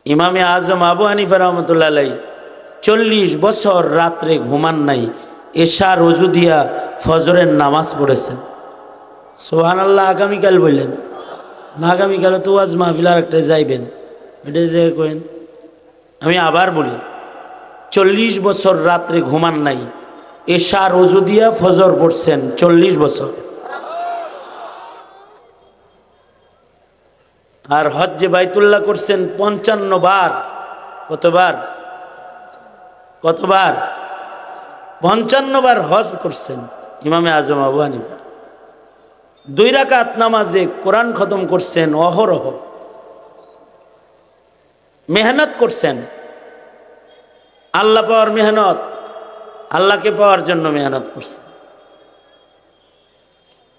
ইমামে আজম আবু হানিফা রহমতুল্লাহ আলাই 40 বছর রাত্রে ঘুমান নাই, এশা রজু দিয়া ফজরের নামাজ পড়েছেন। সুবহানাল্লাহ। আগামীকাল বললেন না, আগামীকাল তো আজ মাহফিল আর একটা যাইবেন, এটা যে কেন আমি আবার বলি, 40 বছর রাত্রে ঘুমান নাই, এশা রজু দিয়া ফজর পড়ছেন 40 বছর। আর হজ্জে বাইতুল্লাহ করছেন 55 বার। কতবার? 55 বার হজ করছেন ইমামে আজম আবু হানিফা। 2 রাকাত নামাজে কোরআন খতম করছেন অহরহ, মেহনত করছেন। আল্লাহ পাওয়ার মেহনত, আল্লাহকে পাওয়ার জন্য মেহনত করছেন।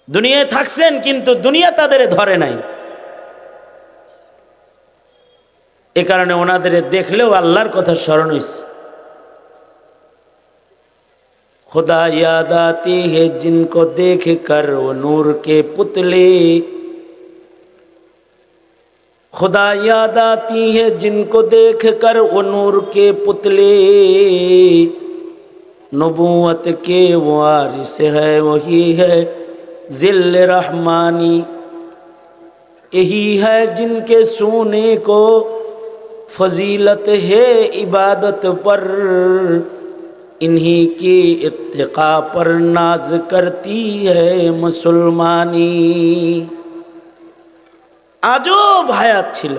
দুনিয়ায় থাকছেন কিন্তু দুনিয়া তাদের ধরে নাই। এ কারণে ওনাদের দেখলেও আল্লাহর কথা স্মরণ হইছে। खुदा याद आती है जिनको देख कर वो नूर के पुतले, खुदा याद आती है जिनको देख कर वो नूर के पुतले, नबूवत के वारिस है वही है जिल्ल रहमानी, यही है जिनके सोने को फजीलत है इबादत पर, इन्हीं की इत्तिका पर नाज करती है मुसलमानी। আজব হায়াত ছিল,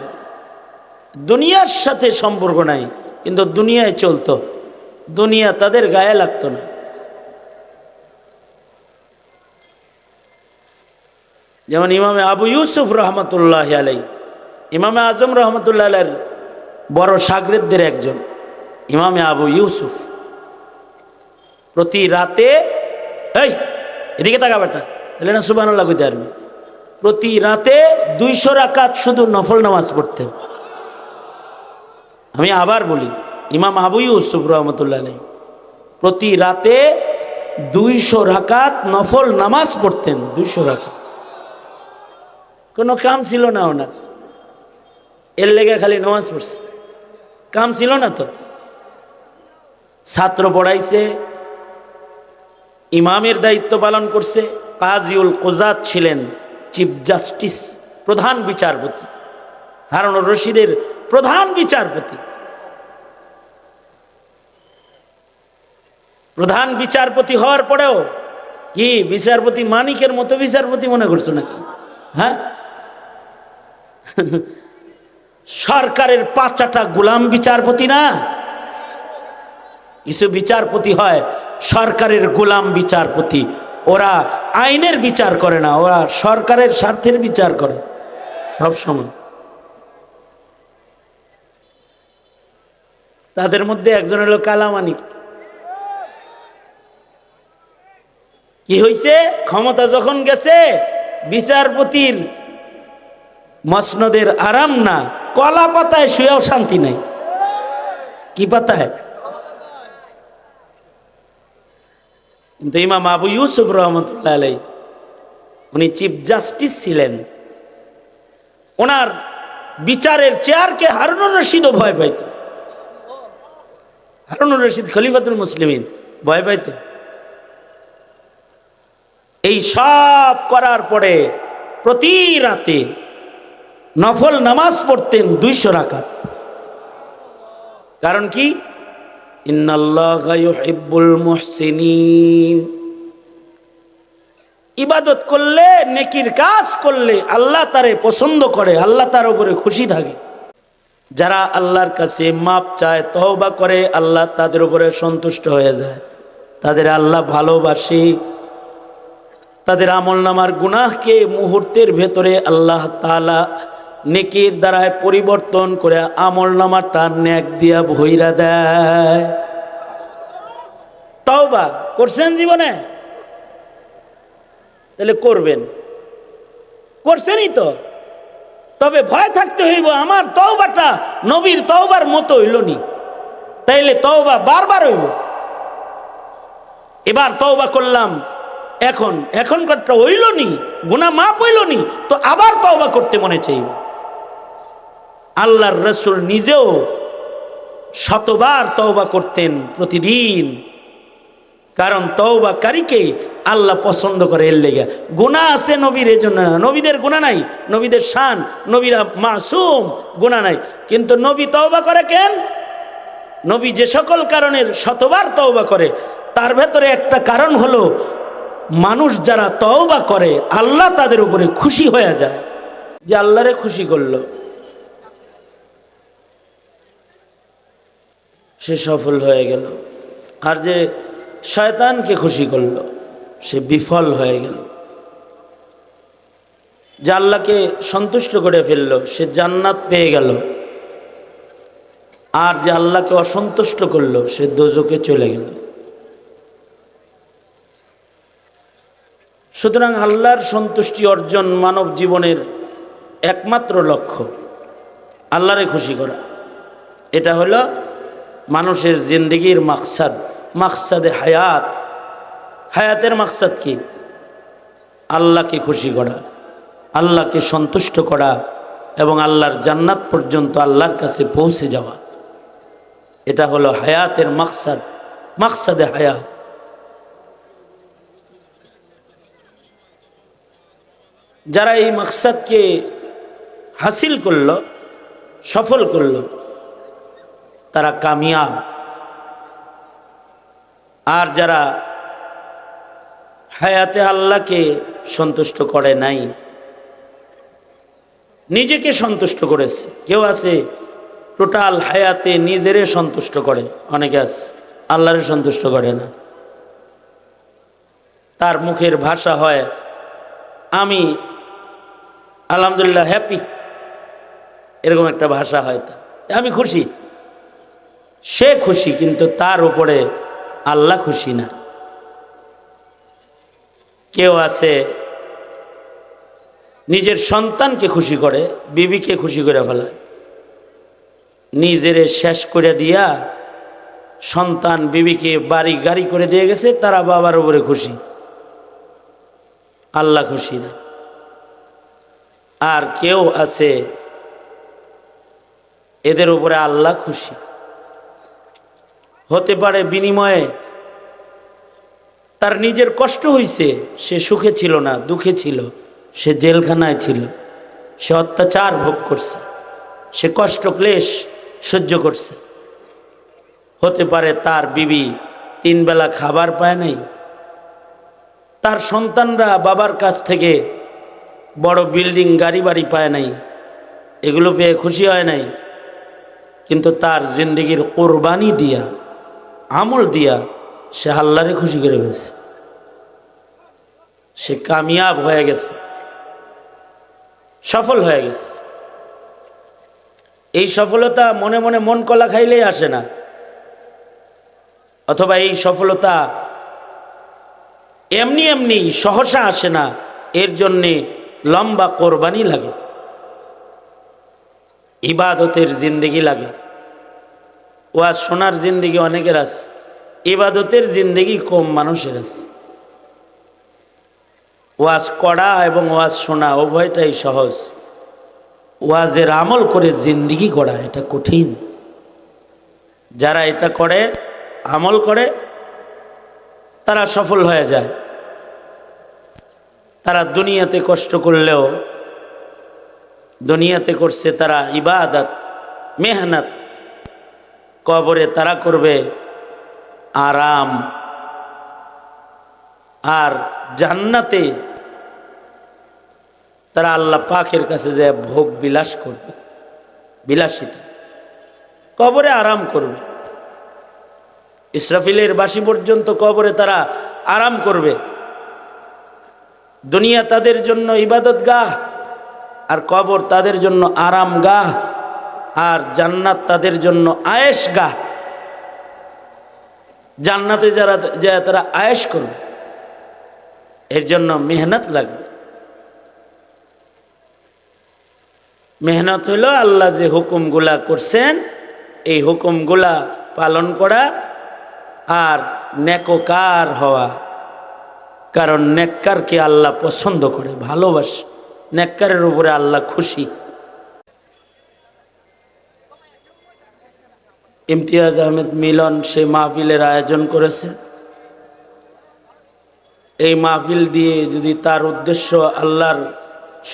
দুনিয়ার সাথে সম্পর্ক নাই, কিন্তু দুনিয়ায় চলতো, দুনিয়া তাদের গায়ে লাগতো না। যেমন ইমামে আবু ইউসুফ রহমতুল্লাহ আলাই, ইমামে আজম রহমতুল্লাহ আলাইয়ের বড় শাগিরদের একজন ইমামে আবু ইউসুফ। প্রতি রাতে, এই এদিকে তাকা বেটা, তাহলে না সুবহানাল্লাহ কইতে পারবি, প্রতি রাতে 200 রাকাত শুধু নফল নামাজ পড়তেন। আমি আবার বলি, ইমাম আবু ইউসুফ রহমতুল্লাহ আলাইহি প্রতি রাতে 200 রাকাত নফল নামাজ পড়তেন। 200 রাকাত। কোনো কাম ছিল না ওনার, এর লেগে খালি নামাজ পড়ছে, কাম ছিল না তো। ছাত্র পড়াইছে, ইমামের দায়িত্ব পালন করছে, কাজিউল কুজাত ছিলেন, চিফ জাস্টিস, প্রধান বিচারপতি, হারুনুর রশিদের প্রধান বিচারপতি। প্রধান বিচারপতি হওয়ার পরেও কি বিচারপতি মানিকের মতো বিচারপতি মনে করছো নাকি? হ্যাঁ, সরকারের 5টা গোলাম বিচারপতি না, কিছু বিচারপতি হয় সরকারের গোলাম বিচারপতি, ওরা আইনের বিচার করে না, ওরা সরকারের স্বার্থের বিচার করে সব সময়। তাদের মধ্যে একজন হলো কালামানিক। কি হইছে? ক্ষমতা যখন গেছে, বিচারপতির মসনদের আরাম না, কলা পাতায় শুয়েও শান্তি নাই। কি পাতায়? কিন্তু ইমাম আবু ইউসুফ রহমতুল্লাহ আলাইহি উনি চিফ জাস্টিস ছিলেন, ওনার বিচারের চেয়ারকে হারুনুর রশিদও ভয় পাইত। হারুনুর রশিদ খলিফাতুল মুসলিমিন ভয় পাইত। এই সব করার পরে প্রতি রাতে নফল নামাজ পড়তেন 200 রাকাত। কারণ কি? ইন্নাল্লাহা ইউহিব্বুল মুহসিনিন। ইবাদত করলে, নেকির কাজ করলে আল্লাহ তারে পছন্দ করে, আল্লাহ তার উপরে খুশি থাকে। যারা আল্লাহর কাছে মাপ চায়, তওবা করে, আল্লাহ তাদের উপরে সন্তুষ্ট হয়ে যায়, তাদের আল্লাহ ভালোবাসে। তাদের আমলনামার গুনাহকে মুহূর্তের ভেতরে আল্লাহ তাআলা নেকির দ্বারায় পরিবর্তন করে আমলনামাটা নেক দিয়া ভইরা দেয়। তওবা করছেন জীবনে? তাহলে করবেন, করছেনই তো, তবে ভয় থাকতে হইব আমার তওবাটা নবীর তওবার মতো হইল নি, তাইলে তওবা বারবার হইব। এবার তওবা করলাম, এখনকারটা হইল নি, গুনাহ মাপ হইল নি, তো আবার তওবা করতে মনে চাইব। আল্লাহর রসুল নিজেও শতবার তওবা করতেন প্রতিদিন, কারণ তওবাকারীকে আল্লাহ পছন্দ করে। এর লেগে গুনাহ আছে নবীর, এই জন্য না। নবীদের গুনাহ নাই, নবীদের শান, নবীরা মাসুম, গুনাহ নাই। কিন্তু নবী তওবা করে কেন? নবী যে সকল কারণে শতবার তওবা করে, তার ভেতরে একটা কারণ হলো মানুষ যারা তওবা করে আল্লাহ তাদের উপরে খুশি হয়ে যায়, যে আল্লাহরে খুশি করলো, সে সফল হয়ে গেল। আর যে শয়তানকে খুশি করলো সে বিফল হয়ে গেল। যে আল্লাহকে সন্তুষ্ট করে ফেললো সে জান্নাত পেয়ে গেল, আর যে আল্লাহকে অসন্তুষ্ট করলো সে দোজখে চলে গেল। সুতরাং আল্লাহর সন্তুষ্টি অর্জন মানব জীবনের একমাত্র লক্ষ্য, আল্লাহরে খুশি করা। এটা হলো মানুষের জিন্দেগির মাকসাদ, মাকসাদে হায়াত। হায়াতের মাকসাদ কি? আল্লাহকে খুশি করা, আল্লাহকে সন্তুষ্ট করা এবং আল্লাহর জান্নাত পর্যন্ত আল্লাহর কাছে পৌঁছে যাওয়া। এটা হলো হায়াতের মাকসাদ, মাকসাদে হায়াত। যারা এই মাকসাদকে হাসিল করল, সফল করল, তারা কামিয়াব। আর যারা হায়াতে আল্লাহকে সন্তুষ্ট করে নাই, নিজেকে সন্তুষ্ট করেছে। কেউ আছে টোটাল হায়াতে নিজেরে সন্তুষ্ট করে, অনেকে আছে আল্লাহরে সন্তুষ্ট করে না। তার মুখের ভাষা হয় আমি আলহামদুলিল্লাহ হ্যাপি, এরকম একটা ভাষা হয়। তা আমি খুশি, সে খুশি, কিন্তু তার উপরে আল্লাহ খুশি না। কেউ আছে নিজের সন্তানকে খুশি করে, বিবিকে খুশি করে ফেলায়, নিজেরে শেষ করে দিয়া সন্তান বিবিকে বাড়ি গাড়ি করে দিয়ে গেছে, তারা বাবার উপরে খুশি, আল্লাহ খুশি না। আর কেউ আছে এদের উপরে আল্লাহ খুশি। হতে পারে বিনিময়ে তার নিজের কষ্ট হইছে, সে সুখে ছিল না, দুঃখে ছিল, সে জেলখানায় ছিল, সে অত্যাচার ভোগ করছে, সে কষ্ট ক্লেশ সহ্য করছে। হতে পারে তার বিবি 3 বেলা খাবার পায় নাই, তার সন্তানরা বাবার কাছ থেকে বড় বিল্ডিং গাড়ি বাড়ি পায় নাই, এগুলো পেয়ে খুশি হয় নাই। কিন্তু তার জিন্দেগির কোরবানি দিয়া, আমল দিয়া সে আল্লাহরে খুশি করে ফেলছে, সে কামিয়াব হয়ে গেছে, সফল হয়ে গেছে। এই সফলতা মনে মনে মন কলা খাইলেই আসে না, অথবা এই সফলতা এমনি এমনি সহসা আসে না, এর জন্যে লম্বা কোরবানি লাগে, ইবাদতের জিন্দেগি লাগে। ওয়াজ শোনার জিন্দেগি অনেকের আছে, ইবাদতের জিন্দেগি কম মানুষের আছে। ওয়াজ করা এবং ওয়াজ শোনা উভয়টাই সহজ, ওয়াজের আমল করে জিন্দেগি গড়া এটা কঠিন। যারা এটা করে, আমল করে, তারা সফল হয়ে যায়। তারা দুনিয়াতে কষ্ট করলেও, দুনিয়াতে করছে তারা ইবাদত, মেহনত, কবরে তারা করবে আরাম, আর জান্নাতে তারা আল্লাহ পাকের কাছে যে ভোগ বিলাস করবে, বিলাসিতা, কবরে আরাম করবে। ইসরাফিলের বাঁশি পর্যন্ত কবরে তারা আরাম করবে। দুনিয়া তাদের জন্য ইবাদত গাহ, আর কবর তাদের জন্য আরাম গাহ, আর জান্নাত তাদের জন্য আয়েশ গাহ। জান্নাতে যারা যায় তারা আয়েশ করবে, এর জন্য মেহনত লাগবে। মেহনত হইল আল্লাহ যে হুকুমগুলা করছেন এই হুকুমগুলা পালন করা আর নেককার হওয়া। কারণ নেককারকে আল্লাহ পছন্দ করে, ভালোবাসে, নেককারের উপরে আল্লাহ খুশি। ইমতিয়াজ আহমেদ মিলন সে মাহফিলের আয়োজন করেছে। এই মাহফিল দিয়ে যদি তার উদ্দেশ্য আল্লাহর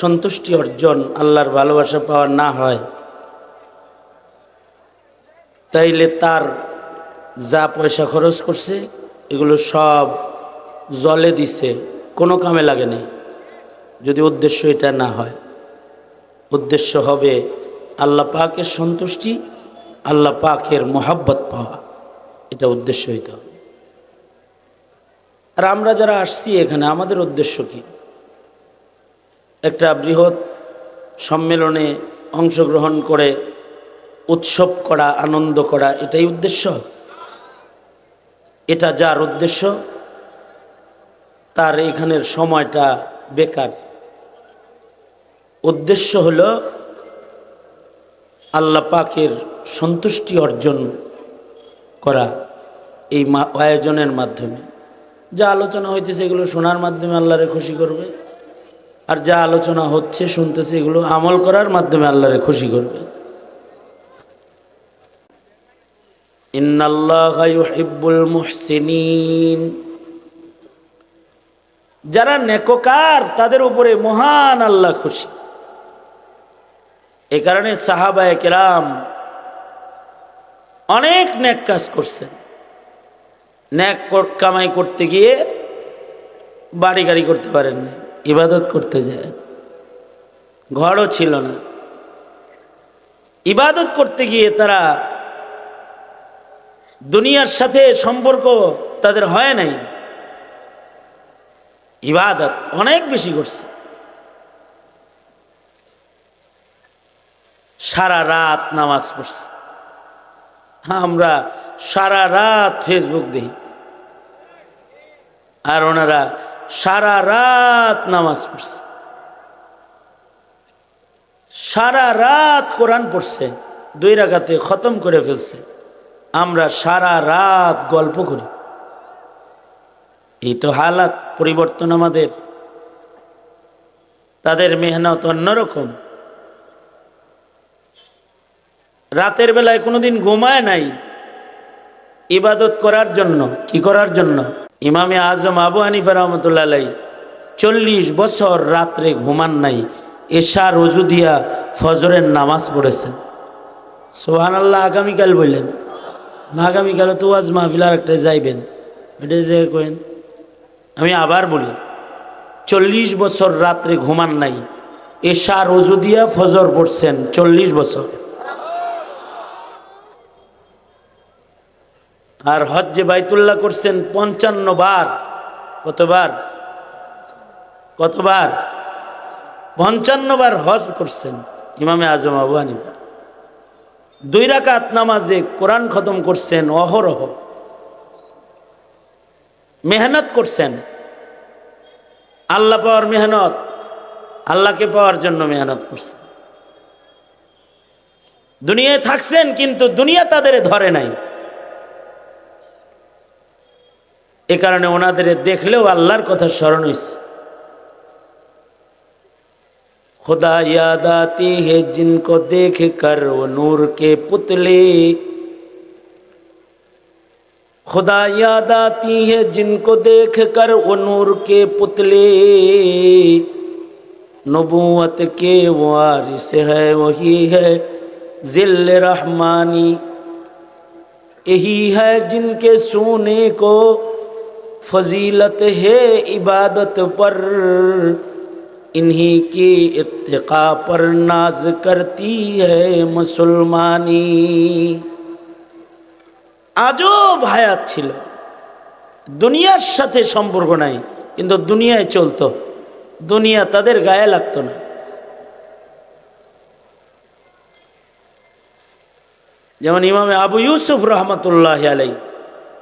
সন্তুষ্টি অর্জন, আল্লাহর ভালোবাসা পাওয়া না হয়, তাইলে তার যা পয়সা খরচ করছে এগুলো সব জলে দিছে, কোনো কামে লাগে নাই। যদি উদ্দেশ্য এটা না হয়, উদ্দেশ্য হবে আল্লাহ পাকের সন্তুষ্টি, আল্লাহ পাকের মহব্বত পাওয়া, এটা উদ্দেশ্য হইতে হবে। আর আমরা যারা আসছি এখানে, আমাদের উদ্দেশ্য কি? একটা বৃহৎ সম্মেলনে অংশগ্রহণ করে উৎসব করা, আনন্দ করা, এটাই উদ্দেশ্য? এটা যার উদ্দেশ্য, তার এখানের সময়টা বেকার। উদ্দেশ্য হলো আল্লাহ পাকের সন্তুষ্টি অর্জন করা। এই আয়োজনের মাধ্যমে যা আলোচনা হইতেছে এগুলো শোনার মাধ্যমে আল্লাহরে খুশি করবে, আর যা আলোচনা হচ্ছে শুনতেছে এগুলো আমল করার মাধ্যমে আল্লাহরে খুশি করবে। ইন্নাল্লাহা ইউহিব্বুল মুহসিনিন, যারা নেককার তাদের উপরে মহান আল্লাহ খুশি। এই কারণে সাহাবায়ে কেরাম অনেক নেক কাজ করছেন। নেক কামাই করতে গিয়ে বাড়ি গাড়ি করতে পারেন না, ইবাদত করতে যায়, ঘরও ছিল না। ইবাদত করতে গিয়ে তারা দুনিয়ার সাথে সম্পর্ক তাদের হয় নাই, ইবাদত অনেক বেশি করছে। সারা রাত নামাজ পড়ছে। আমরা সারা রাত ফেসবুক দেখি, আর ওনারা সারা রাত নামাজ পড়ছে, সারা রাত কোরআন পড়ছে, 2 রাকাতে খতম করে ফেলছে। আমরা সারা রাত গল্প করি। এই তো হালাত, পরিবর্তন আমাদের। তাদের মেহনত অন্যরকম। রাতের বেলায় কোনোদিন ঘুমায় নাই, ইবাদত করার জন্য। কি করার জন্য? ইমামে আজম আবু হানিফা রহমতুল্লাহ আলাইহি 40 বছর রাত্রে ঘুমান নাই, এশার ওযু দিয়া ফজরের নামাজ পড়েছেন। সুবহানাল্লাহ। আগামীকাল বললেন না, আগামীকাল তো ওয়াজ মাহফিল আর একটা যাইবেন, এটা যে কইন। আমি আবার বলি, 40 বছর রাত্রে ঘুমান নাই, এশার ওযু দিয়া ফজর পড়ছেন 40 বছর। আর হজ্জে বাইতুল্লাহ করছেন 55 বার। কতবার? 55 বার হজ করছেন ইমামে আজম আবু হানিফা। 2 রাকাত নামাজে কোরআন খতম করছেন অহরহ। মেহনত করছেন, আল্লাহ পাওয়ার মেহনত, আল্লাহকে পাওয়ার জন্য মেহনত করছেন। দুনিয়ায় থাকছেন, কিন্তু দুনিয়া তাদের ধরে নাই। এ কারণে ওনাদের দেখলেও আল্লাহর কথা স্মরণ হইছে। खुदा याद आती है जिनको देख कर वो नूर के पुतले, खुदा याद आती है जिनको देख कर वो नूर के पुतले, नबूवत के वारिस है वही है जिल रहमानी, यही है जिनके सोने को फजीलत है इबादत पर, इन्हीं की इत्तिका पर नाज करती है मुसलमानी। আজব হায়াত ছিল, দুনিয়ার সাথে সম্পর্ক নাই, কিন্তু দুনিয়ায় চলতো, দুনিয়া তাদের গায়ে লাগতো না। যেমন ইমামে আবু ইউসুফ রহমতুল্লাহ আলাইহি,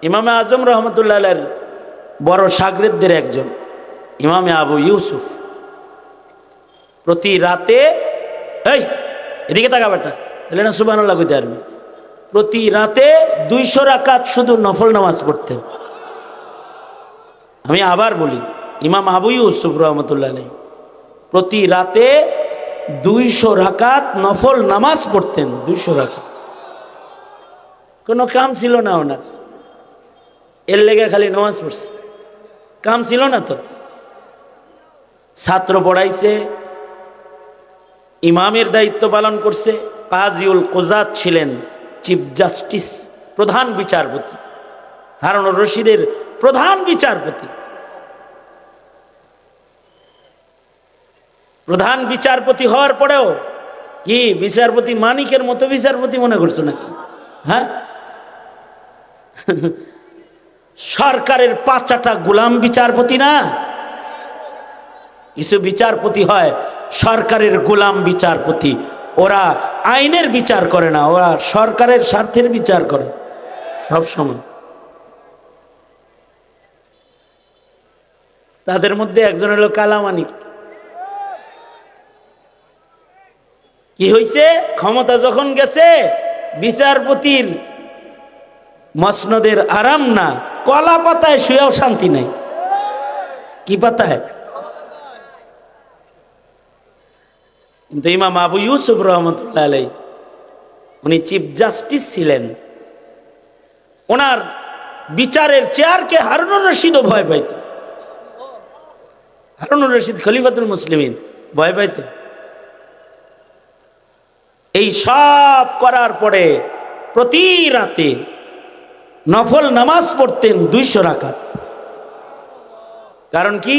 ইমামে আজম রহমতুল্লাহ আলাইহির বড় শাগিরদের একজন ইমামে আবু ইউসুফ। প্রতি রাতে, এই এদিকে তাকা বেটা, তাহলে না সুবহানাল্লাহ কইতে পারবি। প্রতি রাতে 200 রাকাত শুধু নফল নামাজ পড়তেন। আমি আবার বলি, ইমাম আবু ইউসুফ রহমতুল্লাহ আলাইহি প্রতি রাতে 200 রাকাত নফল নামাজ পড়তেন। 200 রাকাত। কোনো কাম ছিল না ওনার, এর লেগে খালি নামাজ পড়ছে, কাম ছিল না তো। ছাত্র পড়াইছে, ইমামের দায়িত্ব পালন করছে, কাজিউল কুজাত ছিলেন, চিফ জাস্টিস, প্রধান বিচারপতি, হারুনুর রশিদের প্রধান বিচারপতি। প্রধান বিচারপতি হওয়ার পরেও কি বিচারপতি মানিকের মতো বিচারপতি মনে করছো নাকি? হ্যাঁ, সরকারের পাঁচাটা গোলাম বিচারপতি না। কিছু বিচারপতি হয় সরকারের গোলাম বিচারপতি, ওরা আইনের বিচার করে না, ওরা সরকারের স্বার্থের বিচার করে সব সময়। তাদের মধ্যে একজন হলো কালামানিক। কি হইছে? ক্ষমতা যখন গেছে, বিচারপতির মসনদের আরাম না, কলা পাতায় শুয়েও শান্তি নাই। কি পাতায়? কিন্তু ইমাম আবু ইউসুফ রহমতুল্লাহ আলাই, উনি চিফ জাস্টিস ছিলেন, ওনার বিচারের চেয়ারকে হারুনুর রশিদও ভয় পাইত। হারুনুর রশিদ খলিফাতুল মুসলিমিন ভয় পাইত। এই সব করার পরে প্রতি রাতে নফল নামাজ পড়তেন 200 রাকাত। কারণ কি?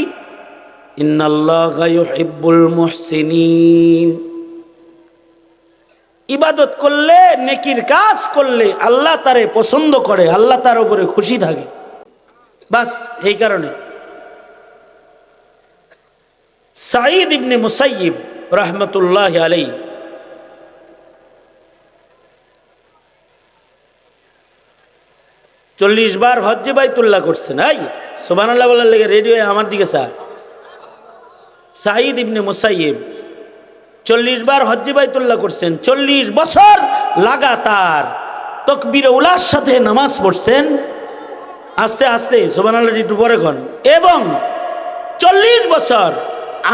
ইন্নাল্লাহা ইউহিব্বুল মুহসিনিন। ইবাদত করলে, নেকির কাজ করলে আল্লাহ তারে পছন্দ করে, আল্লাহ তার উপরে খুশি থাকে। বাস এই কারণে সাঈদ ইবনে মুসাইয়িব রাহমাতুল্লাহি আলাইহি চল্লিশ বার হজ্জে বাইতুল্লাহ করছেন। এই সুবহানাল্লাহ বলার লেগে রেডিও আমার দিকে সাঈদ ইবনে মুসাইয়িব 40 বার হজ্জে বাইতুল্লাহ করছেন, 40 বছর লাগাতার তাকবীরে উলার সাথে নামাজ পড়ছেন। আস্তে আস্তে সুবহানাল্লাহ একটু পরে কোন, এবং 40 বছর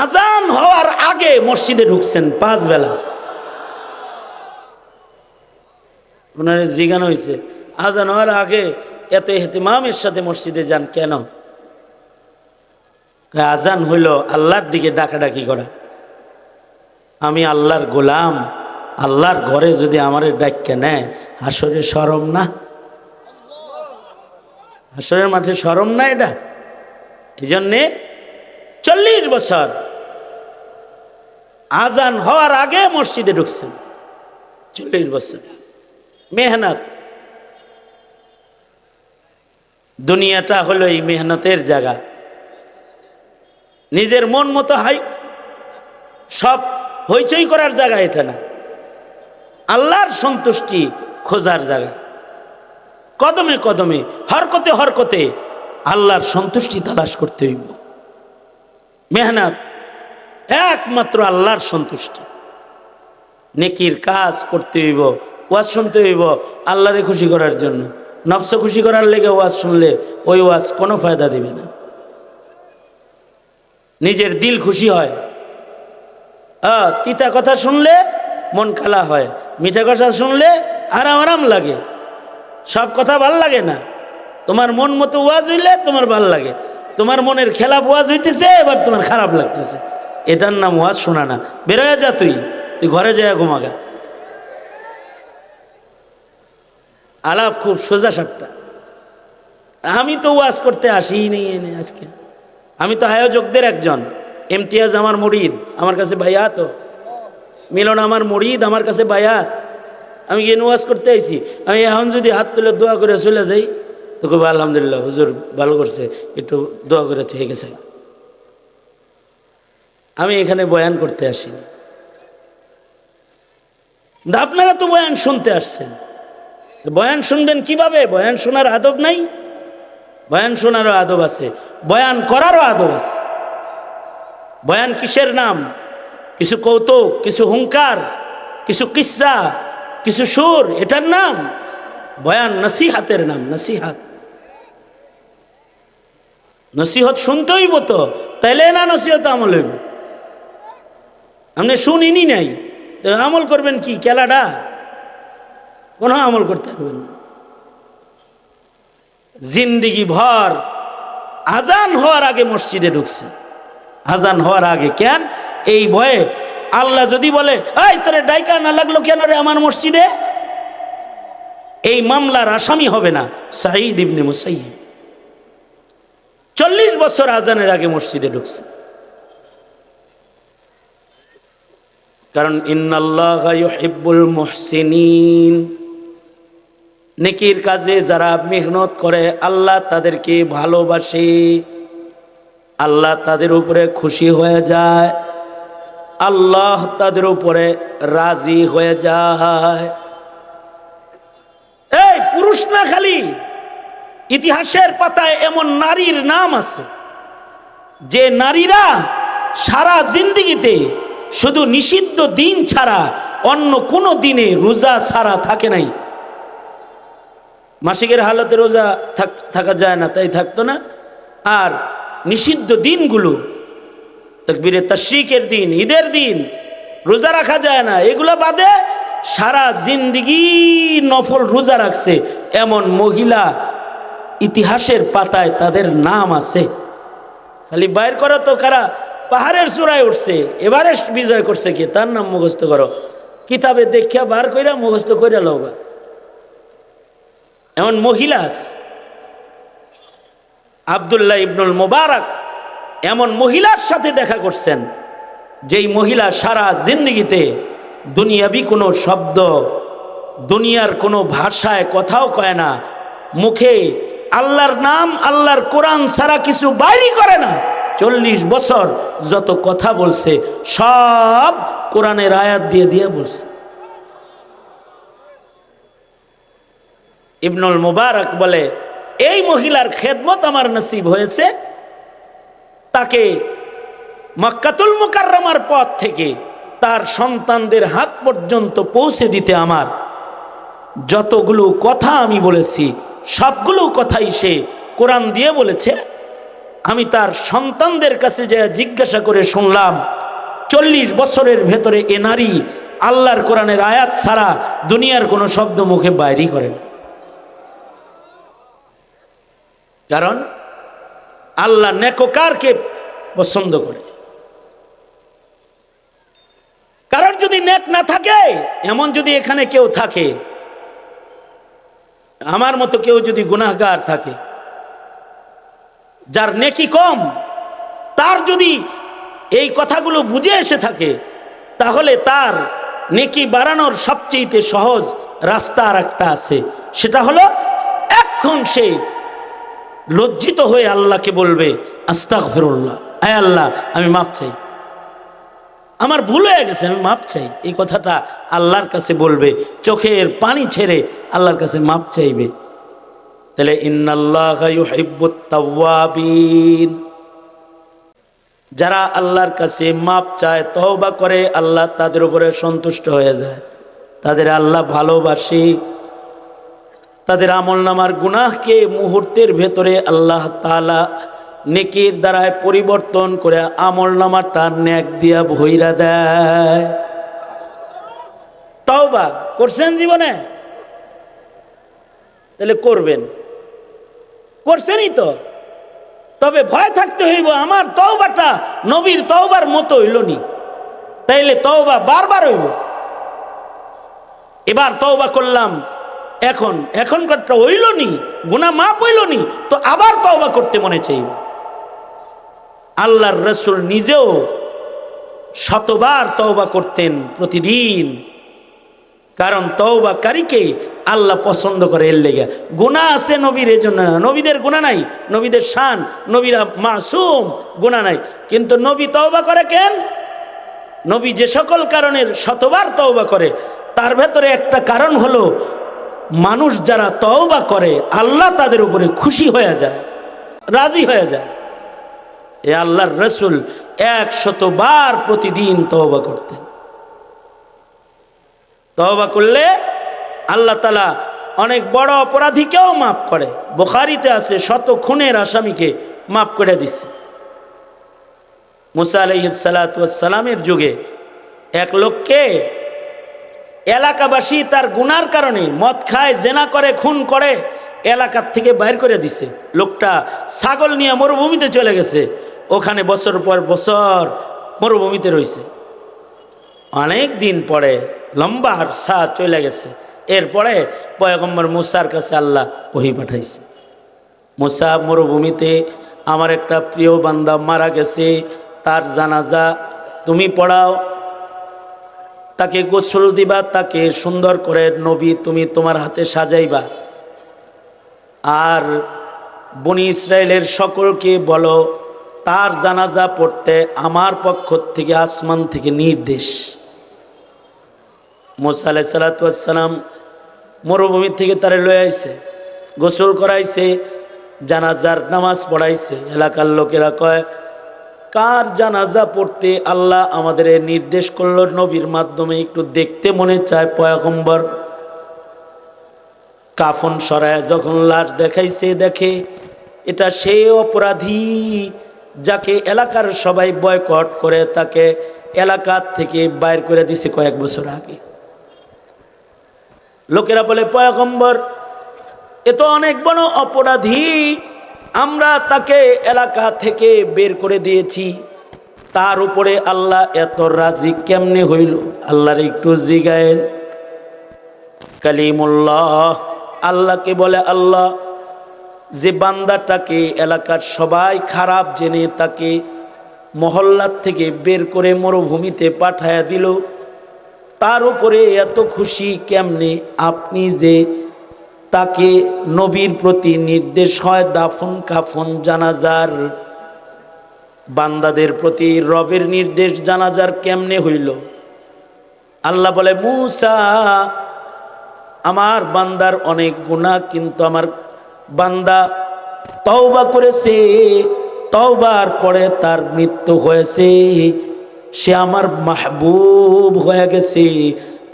আজান হওয়ার আগে মসজিদে ঢুকছেন 5 বেলা। ওনার জিজ্ঞাসা হয়েছে, আজান হওয়ার আগে এত ইহতিমামের সাথে মসজিদে যান কেন? আজান হইল আল্লাহর দিকে ডাকাডাকি করা। আমি আল্লাহর গোলাম, আল্লাহর ঘরে যদি আমারে ডাক্কে নেয়, হাসরে শরম না? হাসরের মাঠে শরম না এটা? এই জন্যে 40 বছর আজান হওয়ার আগে মসজিদে ঢুকছেন। 40 বছর মেহনত। দুনিয়াটা হলো এই মেহনতের জায়গা। নিজের মন মতো সব হইচই করার জায়গা এটা না, আল্লাহর সন্তুষ্টি খোঁজার জায়গা। কদমে কদমে, হরকতে হরকতে আল্লাহর সন্তুষ্টি তালাশ করতে হইব। মেহনত একমাত্র আল্লাহর সন্তুষ্টি। নেকির কাজ করতে হইব, ওয়াজ শুনতে হইব আল্লাহরে খুশি করার জন্য। নফস খুশি করার লেগে ওয়াজ শুনলে ওই ওয়াজ কোনো ফায়দা দিবে না। নিজের দিল খুশি হয়, তিতা কথা শুনলে মন খালা হয়, মিঠা কথা শুনলে আরাম আরাম লাগে। সব কথা ভাল লাগে না। তোমার মন মতো ওয়াজ হইলে তোমার ভাল লাগে, তোমার মনের খেলাফ ওয়াজ হইতেছে, এবার তোমার খারাপ লাগতেছে, এটার নাম ওয়াজ শোনা না। বেরোয় যা, তুই ঘরে যায় ঘুমাগা। আলাপ খুব সোজা সাপটা। আমি তো ওয়াজ করতে আসিই নেই এনে আজকে। আমি তো আয়োজকদের একজন। ইমতিয়াজ আমার মুরিদ, আমার কাছে বায়াত। মিলন আমার মুরিদ, আমার কাছে বায়াত। আমি গিয়ে ওয়াজ করতে আইছি। আমি এখন যদি হাত তুলে দোয়া করে চলে যাই তো খুব আলহামদুলিল্লাহ, হুজুর ভালো করছে, একটু দোয়া করে থেকে গেছে। আমি এখানে বয়ান করতে আসিনি। আপনারা তো বয়ান শুনতে আসছেন, বয়ান শুনবেন কিভাবে? বয়ান শোনার আদব নাই? বয়ান শোনারও আদব আছে, বয়ান করারও আদব আছে। বয়ান কিসের নাম? কিছু কৌতুক, কিছু হুঙ্কার, কিছু কিস্সা, কিছু সুর, এটার নাম বয়ান? নসিহাতের নাম নসিহাত। নসিহত শুনতে হইব তো, তাইলে না নসিহত আমল হইব। আপনি শুনিনি নাই, আমল করবেন কি? কেলাডা কোনো আমল করতে পারবেন। জিন্দিগি ভর আজান হওয়ার আগে মসজিদে ঢুকছে, আজান হওয়ার আগে। কেন? এই ভয়ে। আল্লাহ যদি বলে এই তোরে ডাইকা না লাগলো কেন রে আমার মসজিদে, এই মামলার আসামি হবে না সাঈদ ইবনে মুসাইয়্যিব। 40 বছর আজানের আগে মসজিদে ঢুকছে। কারণ ইন্নাল্লাহা ইউহিব্বুল মুহসিনিন, নেকির কাজে যারা মেহনত করে আল্লাহ তাদেরকে ভালোবাসে, আল্লাহ তাদের উপরে খুশি হয়ে যায়, আল্লাহ তাদের উপরে রাজি হয়ে যায়। এই পুরুষ না, খালি ইতিহাসের পাতায় এমন নারীর নাম আছে যে নারীরা সারা জিন্দেগিতে শুধু নিষিদ্ধ দিন ছাড়া অন্য কোনো দিনে রোজা ছাড়া থাকে নাই। মাসিকের হালতে রোজা থাকা যায় না, তাই থাকতো না। আর নিষিদ্ধ দিনগুলো, তাকবীরে তাশরিকের দিন, ঈদের দিন রোজা রাখা যায় না, এগুলো বাদে সারা জিন্দেগি নফল রোজা রাখছে এমন মহিলা ইতিহাসের পাতায় তাদের নাম আছে। খালি বাইর করো তো কারা পাহাড়ের চূড়ায় উঠছে, এভারেস্ট বিজয় করছে, কি তার নাম মুখস্থ করো, কিতাবে দেখিয়া বার কইরা মুখস্থ কইরা লওবা। এমন মহিলা আব্দুল্লাহ ইবনুল মুবারক এমন মহিলার সাথে দেখা করছেন যেই মহিলা সারা জিন্দেগিতে দুনিয়াবি কোনো শব্দ, দুনিয়ার কোনো ভাষায় কথাও কয় না, মুখে আল্লাহর নাম আল্লাহর কোরআন ছাড়া কিছু বাইরে করে না। 40 বছর যত কথা বলছে সব কোরআনের আয়াত দিয়ে দিয়ে বলছে। ইবনুল মুবারক বলে এই মহিলার খেদমত আমার নসিব হয়েছে, তাকে মক্কাতুল মুকাররমার পথ থেকে তার সন্তানদের হাত পর্যন্ত পৌঁছে দিতে আমার যতগুলো কথা আমি বলেছি সবগুলো কথাই সে কোরআন দিয়ে বলেছে। আমি তার সন্তানদের কাছে যে জিজ্ঞাসা করে শুনলাম 40 বছরের ভেতরে এ নারী আল্লাহর কোরআনের আয়াত ছাড়া দুনিয়ার কোনো শব্দ মুখে বাইরই করে না। কারণ আল্লাহ নেককারকে পছন্দ করে। কারণ যদি নেক না থাকে, এমন যদি এখানে কেউ থাকে আমার মতো কেউ যদি গুনাহগার থাকে, যার নেকি কম, তার যদি এই কথাগুলো বুঝে এসে থাকে, তাহলে তার নেকি বাড়ানোর সবচেয়ে সহজ রাস্তা আর একটা আছে। সেটা হলো এখন সে লজ্জিত হয়ে আল্লাহকে বলবে আস্তাগফিরুল্লাহ, আয় আল্লাহ আমি মাপ চাই, আমার ভুল হয়ে গেছে, আমি মাপ চাই। এই কথাটা আল্লাহর কাছে বলবে, চোখের পানি ছেড়ে আল্লাহর কাছে মাপ চাইবে। তাহলে ইন্নাল্লাহা ইউহিব্বুত তাওয়াবিন, যারা আল্লাহর কাছে মাপ চায়, তওবা করে, আল্লাহ তাদের উপরে সন্তুষ্ট হয়ে যায়, তাদের আল্লাহ ভালোবাসে। তাদের আমলনামার গুনাহকে মুহূর্তের ভেতরে আল্লাহ তাআলা নেকির দ্বারায় পরিবর্তন করে আমলনামাটা নেক দিয়া ভইরা দেয়। তওবা করছেন জীবনে? তাহলে করবেন, করছেনই তো। তবে ভয় থাকতে হইব আমার তওবাটা নবীর তওবার মতো হইল নি, তাইলে তওবা বারবার হইব। এবার তওবা করলাম, এখনকারটা হইল নি, গুনাহ মাপ হইল নি, তো আবার তওবা করতে মনে চাইব। আল্লাহর রাসূল নিজেও শতবার তওবা করতেন প্রতিদিন, কারণ তওবাকারীকে আল্লাহ পছন্দ করে। এর লেগে গুনাহ আছে নবীর, এজন্য না, নবীদের গুনাহ নাই, নবীদের শান, নবীরা মাসুম, গুনাহ নাই। কিন্তু নবী তওবা করে কেন? নবী যে সকল কারণে শতবার তওবা করে, তার ভেতরে একটা কারণ হলো মানুষ যারা তওবা করে আল্লাহ তাদের উপরে খুশি হয়ে যায়, রাজি হয়ে যায়। এ আল্লাহর রাসূল 100 বার প্রতিদিন তওবা করতেন। তওবা করলে আল্লাহ তাআলা অনেক বড় অপরাধীকেও মাফ করে। বুখারীতে আছে 100 খুনের আসামিকে মাফ করে দিচ্ছে। মুসা আলাইহিস সালাতু ওয়াস সালামের যুগে এক লোককে এলাকাবাসী তার গুনার কারণে মদ খায়, জেনা করে, খুন করে, এলাকার থেকে বাইর করে দিছে। লোকটা ছাগল নিয়ে মরুভূমিতে চলে গেছে, ওখানে বছর পর বছর মরুভূমিতে রয়েছে। অনেক দিন পরে লম্বা আরসা চলে গেছে, এরপরে পয়গম্বর মুসার কাছে আল্লাহ ওহী পাঠাইছে, মুসা মরুভূমিতে আমার একটা প্রিয় বান্দা মারা গেছে, তার জানাজা তুমি পড়াও, তাকে গোসল দিবা, তাকে সুন্দর করে নবী তুমি তোমার হাতে সাজাইবা, আর বনি ইসরায়েলের সকলকে বলো তার জানাজা পড়তে আমার পক্ষ থেকে আসমান থেকে নির্দেশ। মুসা আলাইহিস সালাতু ওয়াস সালাম মরুভূমি থেকে তারে লয়ে আইছে, গোসল করাইছে, জানাজার নামাজ পড়াইছে। এলাকার লোকেরা কয় কার জানাজা পড়তে আল্লাহ আমাদের নির্দেশ করলো নবীর মাধ্যমে, একটু দেখতে মনে চায়। পয়গম্বর কাফন সরায় যখন লাশ দেখাইছে, দেখে এটা সেই অপরাধী যাকে এলাকার সবাই বয়কট করে, তাকে এলাকা থেকে বাইর করে দিছে কয়েক বছর আগে। লোকেরা বলে পয়গম্বর এ তো অনেক বড় অপরাধী, আমরা তাকে এলাকা থেকে বের করে দিয়েছি, তার উপরে আল্লাহ এত রাজি কেমনে হইল? আল্লাহর একটু জিগায়েন। কালিমুল্লাহ আল্লাহকে বলে, আল্লাহ যে বান্দাটাকে এলাকার সবাই খারাপ জেনে তাকে মহল্লার থেকে বের করে মরুভূমিতে পাঠায়া দিল, তার উপরে এত খুশি কেমনে? আপনি যে তাকে নবীর প্রতি নির্দেশ হয় দাফন কাফন জানাজার, বান্দাদের প্রতি রবের নির্দেশ জানাজার কেমনে হইল? আল্লাহ বলে মুসা আমার বান্দার অনেক গুনাহ, কিন্তু আমার বান্দা তওবা করেছে, তওবার পরে তার মৃত্যু হয়েছে, সে আমার মাহবুব হয়ে গেছে,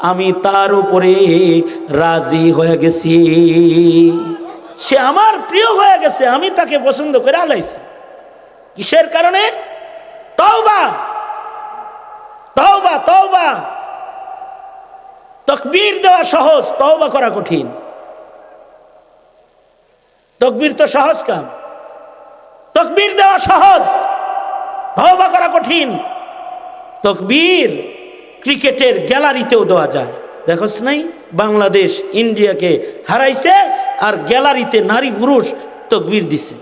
আমি তার উপরে রাজি হয়ে গেছি, সে আমার প্রিয় হয়ে গেছে, আমি তাকে পছন্দ করে আলাইছি। কিসের কারণে? তওবা, তওবা, তওবা। তাকবীর দেওয়া সহজ, তওবা করা কঠিন। তাকবীর তো সহজ কাম, তাকবীর দেওয়া সহজ, তওবা করা কঠিন। তাকবীর ক্রিকেটের গ্যালারিতেও দেওয়া যায়, দেখোস নাই? বাংলাদেশ ইন্ডিয়াকে হারাইছে আর গ্যালারিতে নারী পুরুষ তাকবীর দিছে।